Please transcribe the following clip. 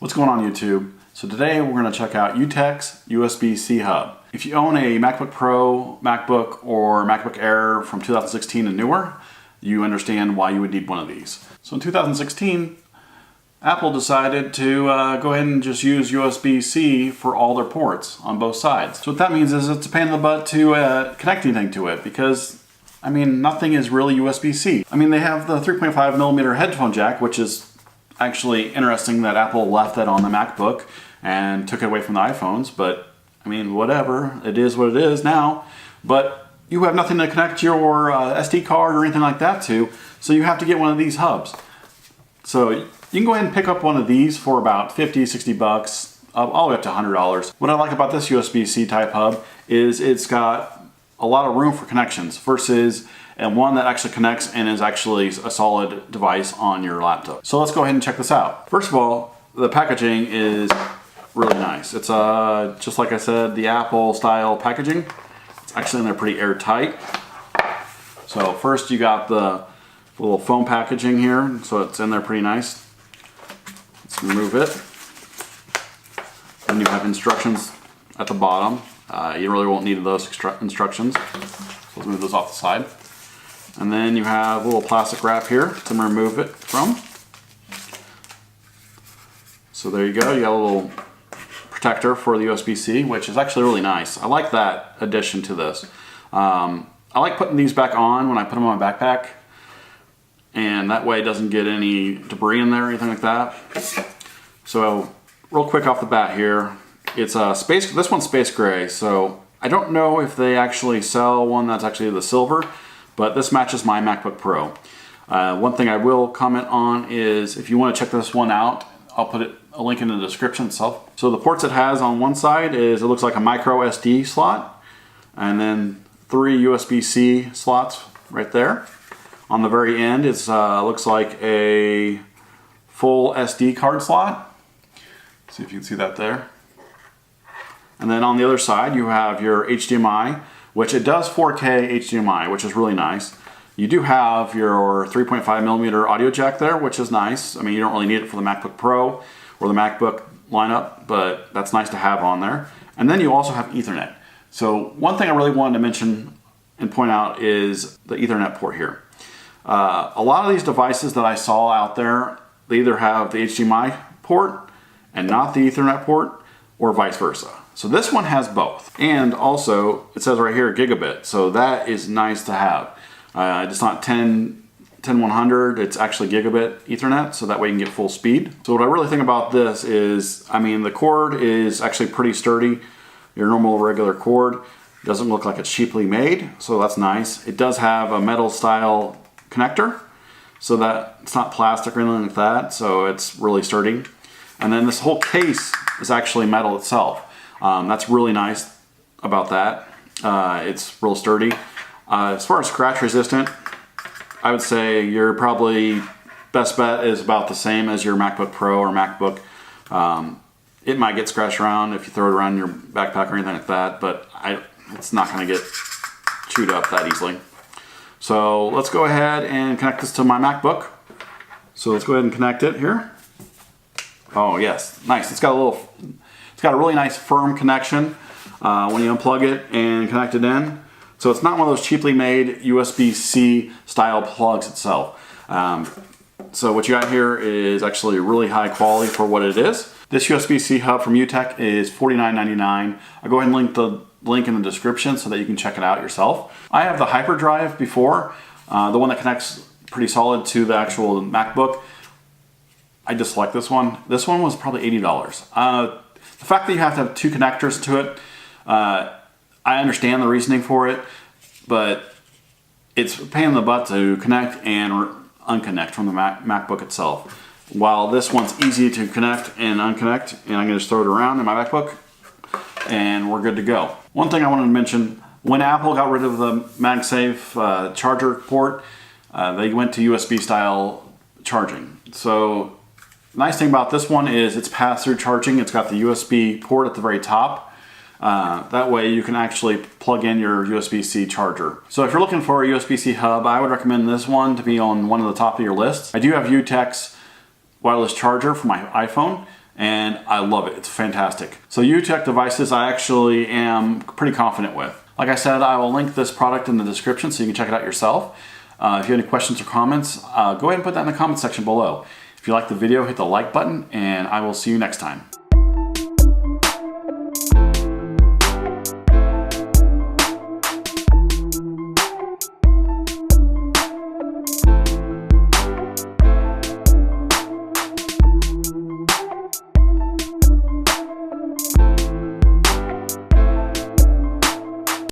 What's going on YouTube? So today we're going to check out Yootech's USB C Hub. If you own a MacBook Pro, MacBook, or MacBook Air from 2016 and newer, you understand why you would need one of these. So in 2016, Apple decided to go ahead and just use USB-C for all their ports on both sides. So what that means is it's a pain in the butt to connect anything to it because, I mean, nothing is really USB-C. I mean, they have the 3.5mm headphone jack, which is actually interesting that Apple left that on the MacBook and took it away from the iPhones, but I mean, whatever. It is what it is now. But you have nothing to connect your SD card or anything like that to, so you have to get one of these hubs. So you can go ahead and pick up one of these for about 50, 60 bucks, all the way up to $100. What I like about this USB-C type hub is it's got a lot of room for connections versus one that actually connects and is actually a solid device on your laptop. So let's go ahead and check this out. First of all, the packaging is really nice. It's just like I said, the Apple style packaging. It's actually in there pretty airtight. So first you got the little foam packaging here, so it's in there pretty nice. Let's remove it. And you have instructions at the bottom. You really won't need those instructions. So let's move those off the side. And then you have a little plastic wrap here to remove it from. So there you go, you got a little protector for the USB-C, which is actually really nice. I like that addition to this. I like putting these back on when I put them on my backpack, and that way it doesn't get any debris in there or anything like that. So real quick off the bat here, it's this one's space gray, so I don't know if they actually sell one that's actually the silver, but this matches my MacBook Pro. One thing I will comment on is if you want to check this one out, I'll put a link in the description itself. So the ports it has on one side is, it looks like a micro SD slot, and then 3 USB-C slots right there. On the very end, it looks like a full SD card slot. See if you can see that there. And then on the other side, you have your HDMI, which it does 4K HDMI, which is really nice. You do have your 3.5mm audio jack there, which is nice. I mean, you don't really need it for the MacBook Pro or the MacBook lineup, but that's nice to have on there. And then you also have Ethernet. So one thing I really wanted to mention and point out is the Ethernet port here. A lot of these devices that I saw out there, they either have the HDMI port and not the Ethernet port, or vice versa. So this one has both. And also, it says right here gigabit, so that is nice to have. It's not 10100, it's actually gigabit Ethernet, so that way you can get full speed. So what I really think about this is, I mean, the cord is actually pretty sturdy. Your normal regular cord doesn't look like it's cheaply made, so that's nice. It does have a metal style connector, so that it's not plastic or anything like that, so it's really sturdy. And then this whole case is actually metal itself. That's really nice about that. It's real sturdy. As far as scratch resistant, I would say your probably best bet is about the same as your MacBook Pro or MacBook. It might get scratched around if you throw it around your backpack or anything like that, but it's not going to get chewed up that easily. So let's go ahead and connect this to my MacBook. So let's go ahead and connect it here. Oh yes, nice. It's got a really nice firm connection when you unplug it and connect it in. So it's not one of those cheaply made USB-C style plugs itself. So what you got here is actually really high quality for what it is. This USB-C hub from Yootech is $49.99. I'll go ahead and link the link in the description so that you can check it out yourself. I have the hyperdrive before, the one that connects pretty solid to the actual MacBook. I dislike this one. This one was probably $80. The fact that you have to have 2 connectors to it, I understand the reasoning for it, but it's a pain in the butt to connect and unconnect from the MacBook itself. While this one's easy to connect and unconnect, and I'm going to just throw it around in my MacBook, and we're good to go. One thing I wanted to mention, when Apple got rid of the MagSafe charger port, they went to USB style charging. So nice thing about this one is it's pass-through charging. It's got the USB port at the very top. That way you can actually plug in your USB-C charger. So if you're looking for a USB-C hub, I would recommend this one to be on one of the top of your lists. I do have Yootech's wireless charger for my iPhone, and I love it. It's fantastic. So Yootech devices I actually am pretty confident with. Like I said, I will link this product in the description so you can check it out yourself. If you have any questions or comments, go ahead and put that in the comment section below. If you like the video, hit the like button, and I will see you next time.